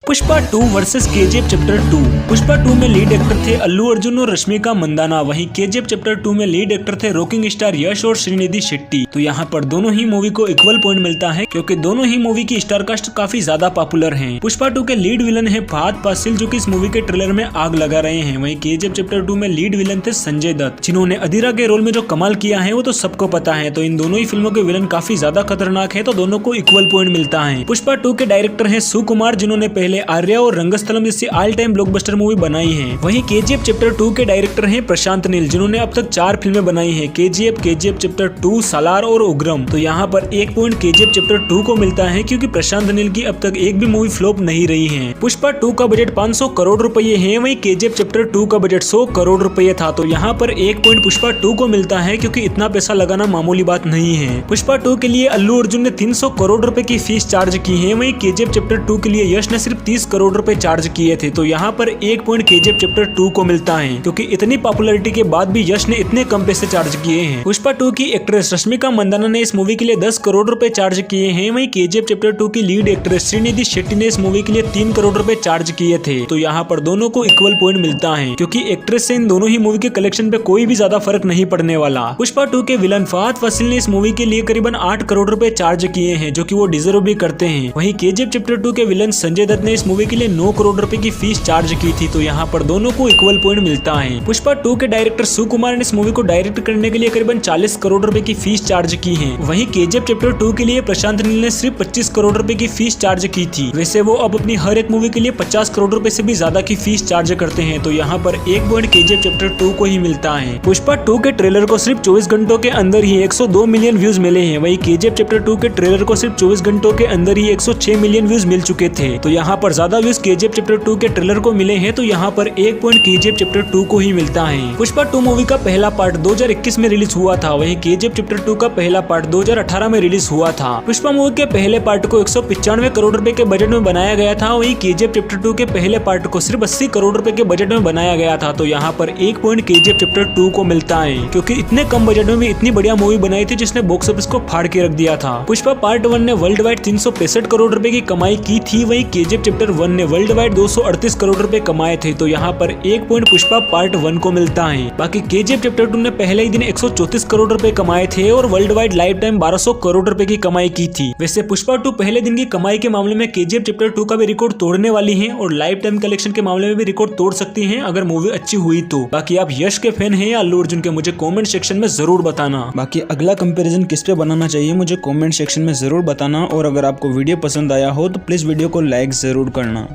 Pushpa 2 versus KGF chapter 2। Pushpa 2 में lead actor थे अल्लू अर्जुन और रश्मिका मंदाना, वहीं केजीएफ चैप्टर 2 में लीड एक्टर थे रॉकिंग स्टार यश और श्रीनिधि शेट्टी। तो यहाँ पर दोनों ही मूवी को इक्वल पॉइंट मिलता है क्योंकि दोनों ही मूवी की स्टार कास्ट काफी ज्यादा पॉपुलर है। पुष्पा 2 के लीड विलन है फहद फासिल, जो की इस मूवी के ट्रेलर में आग लगा रहे हैं। वहीं केजीएफ चैप्टर 2 में लीड विलन थे संजय दत्त, जिन्होंने अधीरा के रोल में जो कमाल किया है वो तो सबको पता है। तो इन दोनों ही फिल्मों के विलन काफी ज्यादा खतरनाक है, तो दोनों को इक्वल पॉइंट मिलता है। पुष्पा 2 के डायरेक्टर है सुकुमार, जिन्होंने पहले आर्या और रंगस्थलम जैसी ऑल टाइम ब्लॉकबस्टर मूवी बनाई है। वहीं केजीएफ चैप्टर 2 के डायरेक्टर हैं प्रशांत नील, जिन्होंने अब तक 4 फिल्में बनाई हैं, केजीएफ चैप्टर 2, सालार और उग्रम। तो यहाँ पर 1 पॉइंट केजीएफ चैप्टर 2 को मिलता है क्योंकि प्रशांत नील की अब तक एक भी मूवी फ्लॉप नहीं रही है। पुष्पा 2 का बजट 500 करोड़ रुपए है, वहीं केजीएफ चैप्टर 2 का बजट 100 करोड़ रुपए था। तो यहाँ पर 1 पॉइंट पुष्पा 2 को मिलता है क्योंकि इतना पैसा लगाना मामूली बात नहीं है। पुष्पा 2 के लिए अल्लू अर्जुन ने 300 करोड़ रुपए की फीस चार्ज की है, वहीं केजीएफ चैप्टर 2 के लिए यश ने सिर्फ 30 करोड़ रुपए चार्ज किए थे। तो यहाँ पर 1 पॉइंट केजीएफ चैप्टर 2 को मिलता है क्योंकि इतनी पॉपुलैरिटी के बाद भी यश ने इतने कम पैसे चार्ज किए हैं। पुष्पा 2 की एक्ट्रेस रश्मिका मंदाना ने इस मूवी के लिए 10 करोड़ रुपए चार्ज किए हैं, वहीं केजीएफ चैप्टर 2 की लीड एक्ट्रेस श्रीनिधि शेट्टी ने इस मूवी के लिए 3 करोड़ रुपए चार्ज किए थे। तो यहाँ पर दोनों को इक्वल पॉइंट मिलता है क्योंकि एक्ट्रेस से इन दोनों ही मूवी के कलेक्शन पे कोई भी ज्यादा फर्क नहीं पड़ने वाला। पुष्पा 2 के विलन फहद फासिल ने इस मूवी के लिए करीबन 8 करोड़ रुपए चार्ज किए हैं, जो कि वो डिजर्व भी करते हैं। वहीं केजीएफ चैप्टर 2 के विलन संजय दत्त ने इस मूवी के लिए 9 करोड़ रुपए की फीस चार्ज की थी। तो यहाँ पर दोनों को इक्वल पॉइंट मिलता है। पुष्पा 2 के डायरेक्टर सुकुमार ने इस मूवी को डायरेक्ट करने के लिए करीबन 40 करोड़ रुपए की फीस चार्ज की है। वहीं केजीएफ चैप्टर 2 के लिए प्रशांत नील ने सिर्फ 25 करोड़ रुपए की फीस चार्ज की थी। वैसे वो अब अपनी हर एक मूवी के लिए 50 करोड़ रुपए से भी ज्यादा की फीस चार्ज करते हैं। तो यहाँ पर 1 पॉइंट केजीएफ चैप्टर 2 को ही मिलता है। पुष्पा 2 के ट्रेलर को सिर्फ 24 घंटों के अंदर ही 102 मिलियन व्यूज मिले हैं, वहीं केजीएफ चैप्टर 2 के ट्रेलर को सिर्फ 24 घंटों के अंदर ही 106 मिलियन व्यूज मिल चुके थे। तो यहाँ पर ज्यादा व्यूज केजीएफ चैप्टर 2 के ट्रेलर को मिले हैं, तो यहाँ पर 1 पॉइंट केजीएफ चैप्टर 2 को ही मिलता है। पुष्पा 2 मूवी का पहला पार्ट 2021 में रिलीज हुआ था, वहीं केजीएफ चैप्टर 2 का पहला पार्ट 2018 में रिलीज हुआ था। पुष्पा मूवी के पहले पार्ट को 195 करोड़ रुपए के बजट में बनाया गया था, वहीं केजीएफ चैप्टर 2 के पहले पार्ट को सिर्फ 80 करोड़ रुपए के बजट में बनाया गया था। तो यहाँ पर 1 पॉइंट केजीएफ चैप्टर 2 को मिलता है क्योंकि इतने कम बजट में भी इतनी बढ़िया मूवी बनाई थी जिसने बॉक्स ऑफिस को फाड़ के रख दिया था। पुष्पा पार्ट 1 ने वर्ल्ड वाइड 365 करोड़ रुपए की कमाई की थी, वहीं केजीएफ चैप्टर 1 ने वर्ल्ड वाइड 238 करोड़ रुपए कमाए थे। तो यहाँ पर 1 पॉइंट पुष्पा पार्ट 1 को मिलता है। बाकी केजीएफ चैप्टर 2 ने पहले ही दिन 134 करोड़ रुपए कमाए थे और world wide life time 1200 crore रुपए की कमाई की थी। वैसे पुष्पा 2 पहले दिन की कमाई के मामले में केजीएफ चैप्टर 2 का भी रिकॉर्ड तोड़ने वाली है और लाइफ टाइम कलेक्शन के मामले में भी रिकॉर्ड तोड़ सकती है अगर मूवी अच्छी हुई तो। बाकी आप यश के फैन हैं या अल्लू अर्जुन के, मुझे कमेंट सेक्शन में जरूर बताना। बाकी अगला कंपैरिजन किस पे बनाना चाहिए मुझे कमेंट सेक्शन में जरूर बताना, और अगर आपको वीडियो पसंद आया हो तो प्लीज वीडियो को लाइक जरूर करना।